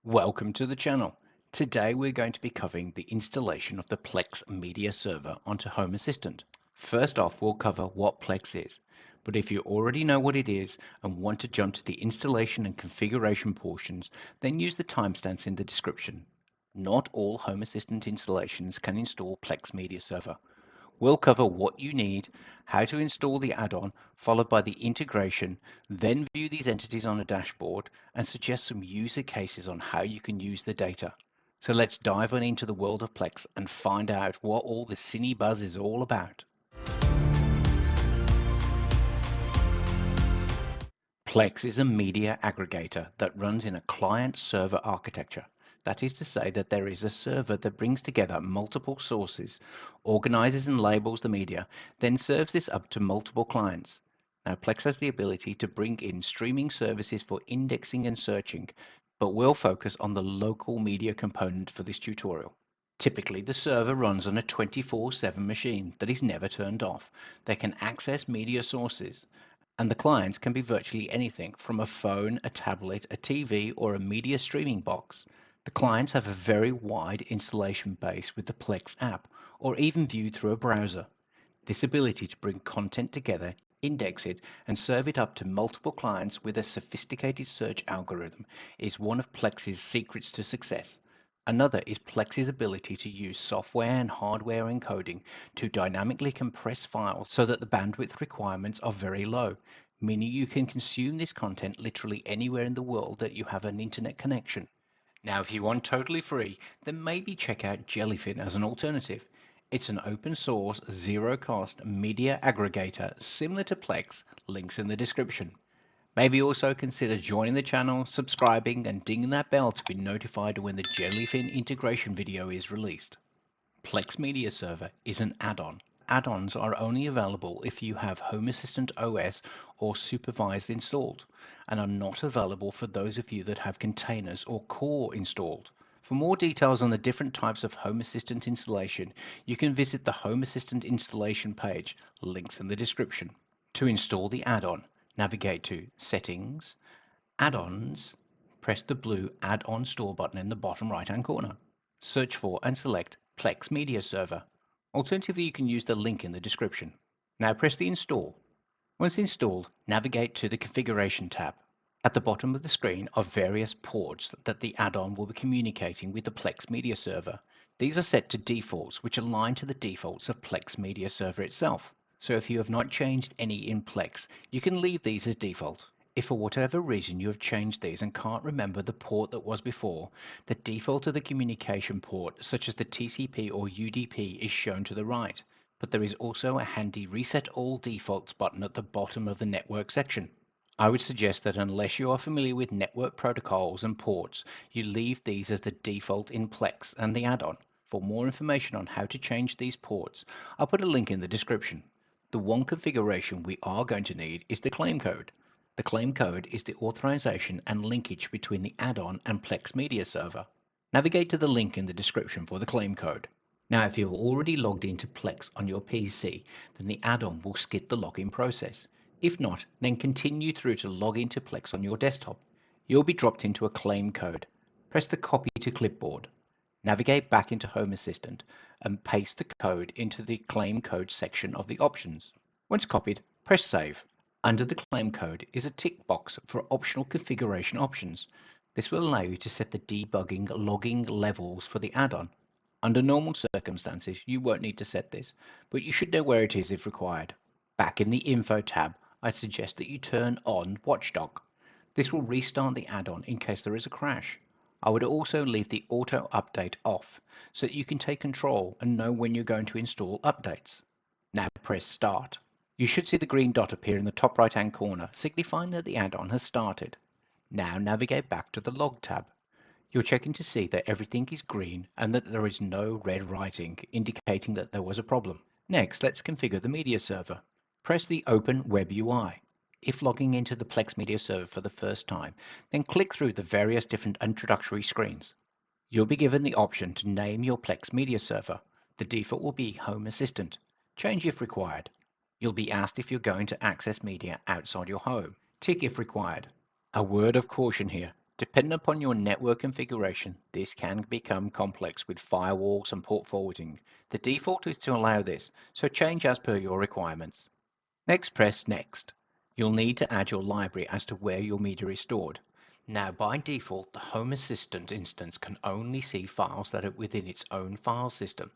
Welcome to the channel. Today we're going to be covering the installation of the Plex Media Server onto Home Assistant. First off, we'll cover what Plex is, but if you already know what it is and want to jump to the installation and configuration portions, then use the timestamps in the description. Not all Home Assistant installations can install Plex Media Server. We'll cover what you need, how to install the add-on, followed by the integration, then view these entities on a dashboard, and suggest some user cases on how you can use the data. So let's dive on into the world of Plex and find out what all this cine buzz is all about. Plex is a media aggregator that runs in a client-server architecture. That is to say that there is a server that brings together multiple sources, organizes and labels the media, then serves this up to multiple clients. Now, Plex has the ability to bring in streaming services for indexing and searching, but we'll focus on the local media component for this tutorial. Typically, the server runs on a 24/7 machine that is never turned off. They can access media sources, and the clients can be virtually anything from a phone, a tablet, a TV, or a media streaming box. The clients have a very wide installation base with the Plex app, or even viewed through a browser. This ability to bring content together, index it, and serve it up to multiple clients with a sophisticated search algorithm is one of Plex's secrets to success. Another is Plex's ability to use software and hardware encoding to dynamically compress files so that the bandwidth requirements are very low, meaning you can consume this content literally anywhere in the world that you have an internet connection. Now, if you want totally free, then maybe check out Jellyfin as an alternative. It's an open source, zero cost media aggregator similar to Plex, links in the description. Maybe also consider joining the channel, subscribing, and dinging that bell to be notified when the Jellyfin integration video is released. Plex Media Server is an add-on. Add-ons are only available if you have Home Assistant OS or Supervised installed, and are not available for those of you that have containers or core installed. For more details on the different types of Home Assistant installation, you can visit the Home Assistant installation page, links in the description. To install the add-on, navigate to Settings, Add-ons, press the blue Add-on Store button in the bottom right-hand corner. Search for and select Plex Media Server. Alternatively, you can use the link in the description. Now press the Install. Once installed, navigate to the Configuration tab. At the bottom of the screen are various ports that the add-on will be communicating with the Plex Media Server. These are set to defaults, which align to the defaults of Plex Media Server itself. So if you have not changed any in Plex, you can leave these as default. If for whatever reason you have changed these and can't remember the port that was before, the default of the communication port, such as the TCP or UDP, is shown to the right. But there is also a handy Reset All Defaults button at the bottom of the network section. I would suggest that unless you are familiar with network protocols and ports, you leave these as the default in Plex and the add-on. For more information on how to change these ports, I'll put a link in the description. The one configuration we are going to need is the claim code. The claim code is the authorization and linkage between the add-on and Plex Media Server. Navigate to the link in the description for the claim code. Now, if you've already logged into Plex on your PC, then the add-on will skip the login process. If not, then continue through to log into Plex on your desktop. You'll be dropped into a claim code. Press the Copy to Clipboard. Navigate back into Home Assistant and paste the code into the claim code section of the options. Once copied, press Save. Under the claim code is a tick box for optional configuration options. This will allow you to set the debugging logging levels for the add-on. Under normal circumstances, you won't need to set this, but you should know where it is if required. Back in the Info tab, I suggest that you turn on Watchdog. This will restart the add-on in case there is a crash. I would also leave the auto update off so that you can take control and know when you're going to install updates. Now press Start. You should see the green dot appear in the top right-hand corner, signifying that the add-on has started. Now navigate back to the Log tab. You're checking to see that everything is green and that there is no red writing, indicating that there was a problem. Next, let's configure the media server. Press the Open Web UI. If logging into the Plex Media Server for the first time, then click through the various different introductory screens. You'll be given the option to name your Plex Media Server. The default will be Home Assistant. Change if required. You'll be asked if you're going to access media outside your home. Tick if required. A word of caution here. Depending upon your network configuration, this can become complex with firewalls and port forwarding. The default is to allow this, so change as per your requirements. Next, press Next. You'll need to add your library as to where your media is stored. Now, by default, the Home Assistant instance can only see files that are within its own file system,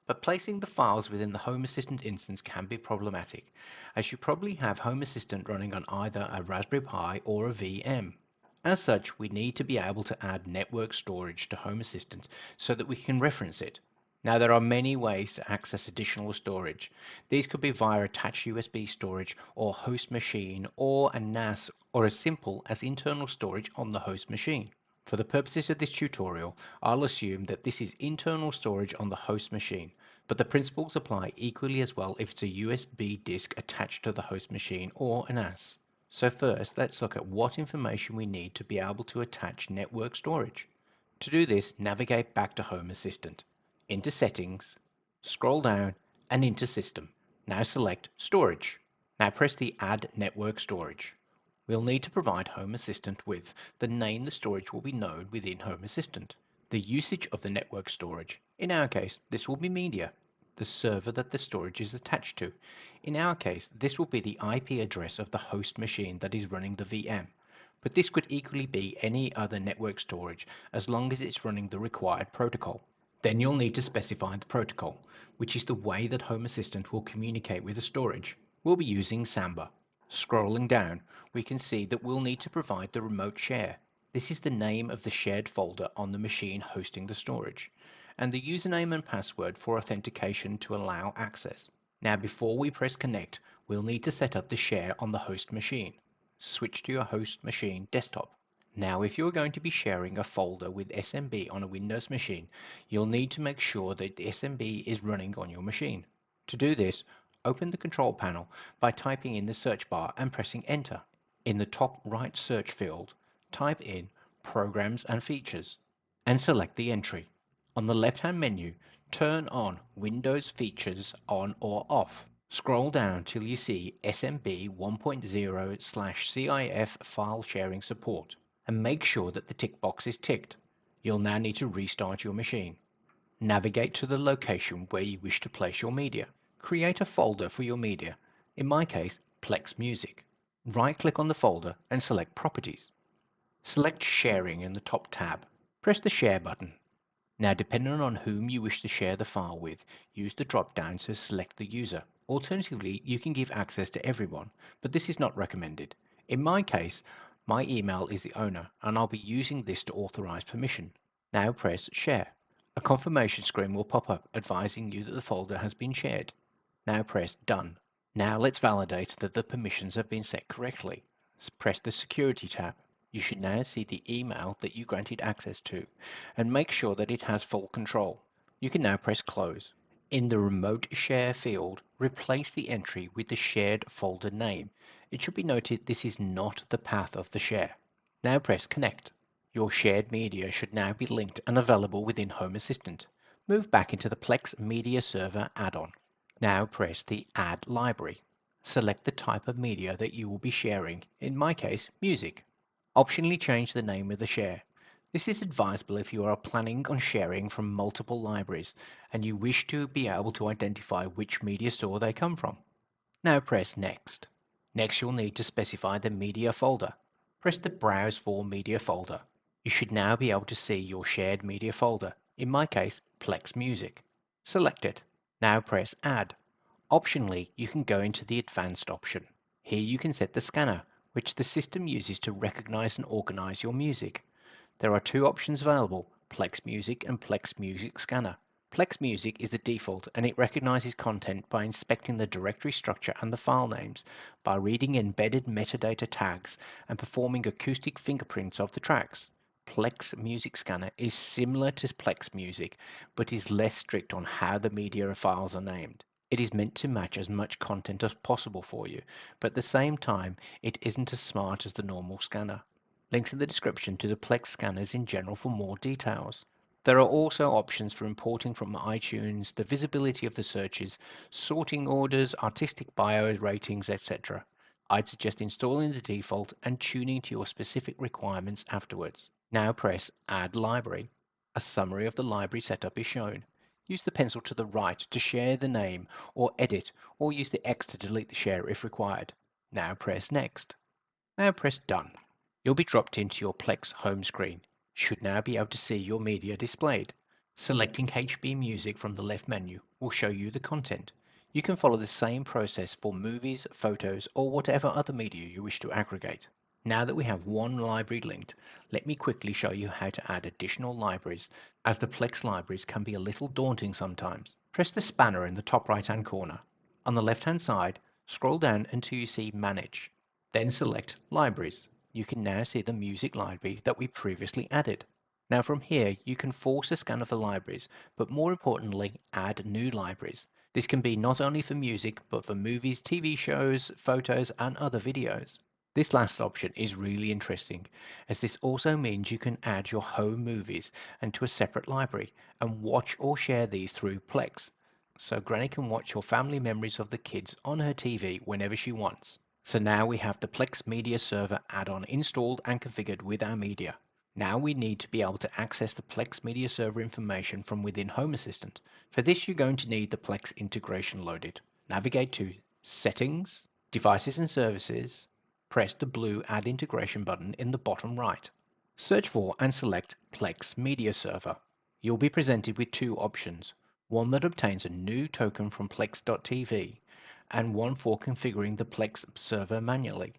but placing the files within the Home Assistant instance can be problematic, as you probably have Home Assistant running on either a Raspberry Pi or a VM. As such, we need to be able to add network storage to Home Assistant so that we can reference it. Now, there are many ways to access additional storage. These could be via attached USB storage or host machine or a NAS or as simple as internal storage on the host machine. For the purposes of this tutorial, I'll assume that this is internal storage on the host machine, but the principles apply equally as well if it's a USB disk attached to the host machine or a NAS. So first, let's look at what information we need to be able to attach network storage. To do this, navigate back to Home Assistant, into Settings, scroll down and into System. Now select Storage. Now press the Add Network Storage. We'll need to provide Home Assistant with the name the storage will be known within Home Assistant, the usage of the network storage. In our case, this will be media, the server that the storage is attached to. In our case, this will be the IP address of the host machine that is running the VM. But this could equally be any other network storage as long as it's running the required protocol. Then you'll need to specify the protocol, which is the way that Home Assistant will communicate with the storage. We'll be using Samba. Scrolling down, we can see that we'll need to provide the remote share. This is the name of the shared folder on the machine hosting the storage, and the username and password for authentication to allow access. Now before we press connect, we'll need to set up the share on the host machine. Switch to your host machine desktop. Now if you're going to be sharing a folder with SMB on a Windows machine, you'll need to make sure that the SMB is running on your machine. To do this, open the control panel by typing in the search bar and pressing enter. In the top right search field, type in Programs and Features and select the entry. On the left-hand menu, turn on Windows Features on or off. Scroll down till you see SMB 1.0/CIF file sharing support and make sure that the tick box is ticked. You'll now need to restart your machine. Navigate to the location where you wish to place your media. Create a folder for your media, in my case, Plex Music. Right-click on the folder and select Properties. Select Sharing in the top tab. Press the Share button. Now, depending on whom you wish to share the file with, use the drop-down to select the user. Alternatively, you can give access to everyone, but this is not recommended. In my case, my email is the owner, and I'll be using this to authorize permission. Now press Share. A confirmation screen will pop up advising you that the folder has been shared. Now press Done. Now let's validate that the permissions have been set correctly. Press the Security tab. You should now see the email that you granted access to and make sure that it has full control. You can now press Close. In the Remote Share field, replace the entry with the shared folder name. It should be noted this is not the path of the share. Now press Connect. Your shared media should now be linked and available within Home Assistant. Move back into the Plex Media Server add-on. Now press the Add Library. Select the type of media that you will be sharing, in my case, music. Optionally change the name of the share. This is advisable if you are planning on sharing from multiple libraries and you wish to be able to identify which media store they come from. Now press Next. Next, you'll need to specify the media folder. Press the Browse for Media folder. You should now be able to see your shared media folder, in my case, Plex Music. Select it. Now press Add. Optionally, you can go into the Advanced option. Here you can set the scanner, which the system uses to recognize and organize your music. There are two options available, Plex Music and Plex Music Scanner. Plex Music is the default and it recognizes content by inspecting the directory structure and the file names, by reading embedded metadata tags and performing acoustic fingerprints of the tracks. Plex Music Scanner is similar to Plex Music, but is less strict on how the media files are named. It is meant to match as much content as possible for you, but at the same time, it isn't as smart as the normal scanner. Links in the description to the Plex scanners in general for more details. There are also options for importing from iTunes, the visibility of the searches, sorting orders, artistic bio ratings, etc. I'd suggest installing the default and tuning to your specific requirements afterwards. Now press Add Library. A summary of the library setup is shown. Use the pencil to the right to share the name or edit, or use the X to delete the share if required. Now press Next. Now press Done. You'll be dropped into your Plex home screen. You should now be able to see your media displayed. Selecting HB Music from the left menu will show you the content. You can follow the same process for movies, photos, or whatever other media you wish to aggregate. Now that we have one library linked, let me quickly show you how to add additional libraries, as the Plex libraries can be a little daunting sometimes. Press the spanner in the top right-hand corner. On the left-hand side, scroll down until you see Manage. Then select Libraries. You can now see the music library that we previously added. Now from here, you can force a scan of the libraries, but more importantly, add new libraries. This can be not only for music, but for movies, TV shows, photos, and other videos. This last option is really interesting, as this also means you can add your home movies into a separate library and watch or share these through Plex. So Granny can watch your family memories of the kids on her TV whenever she wants. So now we have the Plex Media Server add-on installed and configured with our media. Now we need to be able to access the Plex Media Server information from within Home Assistant. For this, you're going to need the Plex integration loaded. Navigate to Settings, Devices and Services, press the blue Add Integration button in the bottom right. Search for and select Plex Media Server. You'll be presented with two options, one that obtains a new token from Plex.tv and one for configuring the Plex server manually.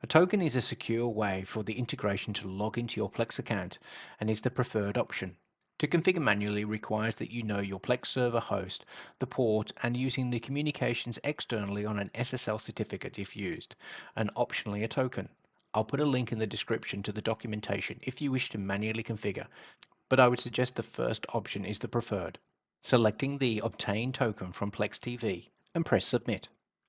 A token is a secure way for the integration to log into your Plex account and is the preferred option. To configure manually requires that you know your Plex server host, the port, and using the communications externally on an SSL certificate if used, and optionally a token. I'll put a link in the description to the documentation if you wish to manually configure, but I would suggest the first option is the preferred. Selecting the Obtain token from Plex TV and press Submit.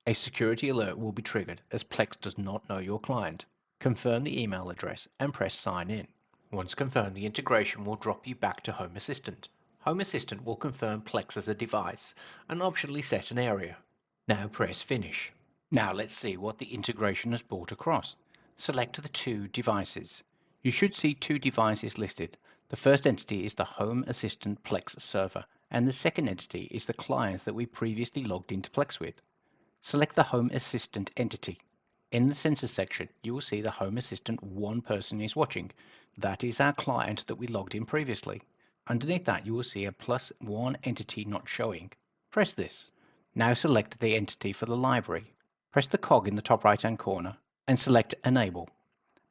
A security alert will be triggered as Plex does not know your client. Confirm the email address and press Sign In. Once confirmed, the integration will drop you back to Home Assistant. Home Assistant will confirm Plex as a device and optionally set an area. Now press Finish. Now let's see what the integration has brought across. Select the two devices. You should see two devices listed. The first entity is the Home Assistant Plex server, and the second entity is the client that we previously logged into Plex with. Select the Home Assistant entity. In the Sensors section, you will see the Home Assistant one person is watching. That is our client that we logged in previously. Underneath that, you will see a +1 entity not showing. Press this. Now select the entity for the library. Press the cog in the top right-hand corner and select Enable.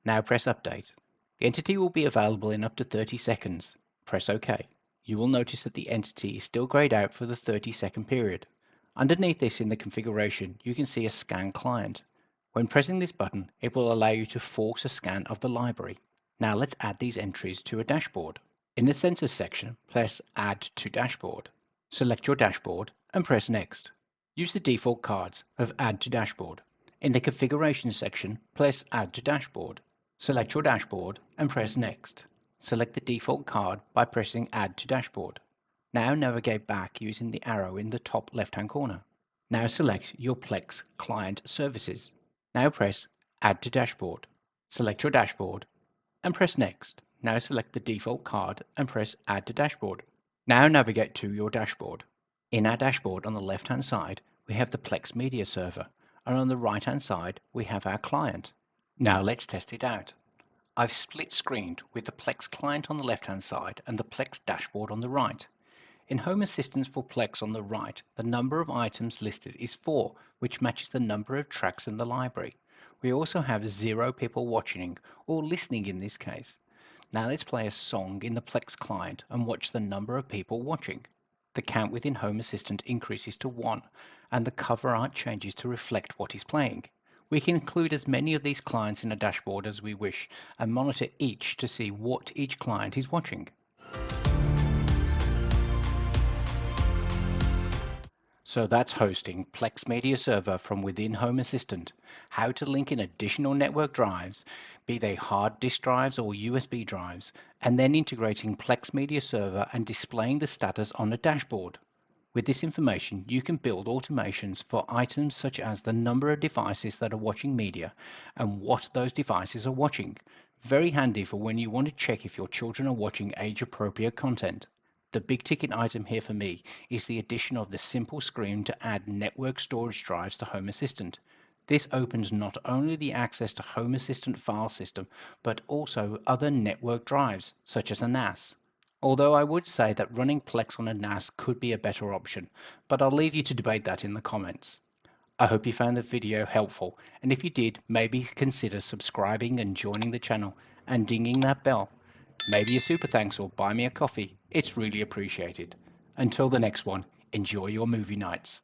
Now press Update. The entity will be available in up to 30 seconds. Press OK. You will notice that the entity is still grayed out for the 30-second period. Underneath this in the configuration, you can see a scan client. When pressing this button, it will allow you to force a scan of the library. Now let's add these entries to a dashboard. In the Sensors section, press Add to Dashboard. Select your dashboard and press Next. Use the default cards of Add to Dashboard. In the Configuration section, press Add to Dashboard. Select your dashboard and press Next. Select the default card by pressing Add to Dashboard. Now navigate back using the arrow in the top left-hand corner. Now select your Plex Client Services. Now press Add to Dashboard. Select your dashboard and press Next. Now select the default card and press Add to Dashboard. Now navigate to your dashboard. In our dashboard on the left-hand side, we have the Plex Media Server, and on the right-hand side, we have our client. Now let's test it out. I've split screened with the Plex client on the left-hand side and the Plex dashboard on the right. In Home Assistant for Plex on the right, the number of items listed is 4, which matches the number of tracks in the library. We also have 0 people watching, or listening in this case. Now let's play a song in the Plex client and watch the number of people watching. The count within Home Assistant increases to 1, and the cover art changes to reflect what is playing. We can include as many of these clients in a dashboard as we wish, and monitor each to see what each client is watching. So that's hosting Plex Media Server from within Home Assistant, how to link in additional network drives, be they hard disk drives or USB drives, and then integrating Plex Media Server and displaying the status on a dashboard. With this information, you can build automations for items such as the number of devices that are watching media and what those devices are watching. Very handy for when you want to check if your children are watching age-appropriate content. The big ticket item here for me is the addition of the simple screen to add network storage drives to Home Assistant. This opens not only the access to Home Assistant file system, but also other network drives, such as a NAS. Although I would say that running Plex on a NAS could be a better option, but I'll leave you to debate that in the comments. I hope you found the video helpful, and if you did, maybe consider subscribing and joining the channel and dinging that bell. Maybe a super thanks or buy me a coffee. It's really appreciated. Until the next one, enjoy your movie nights.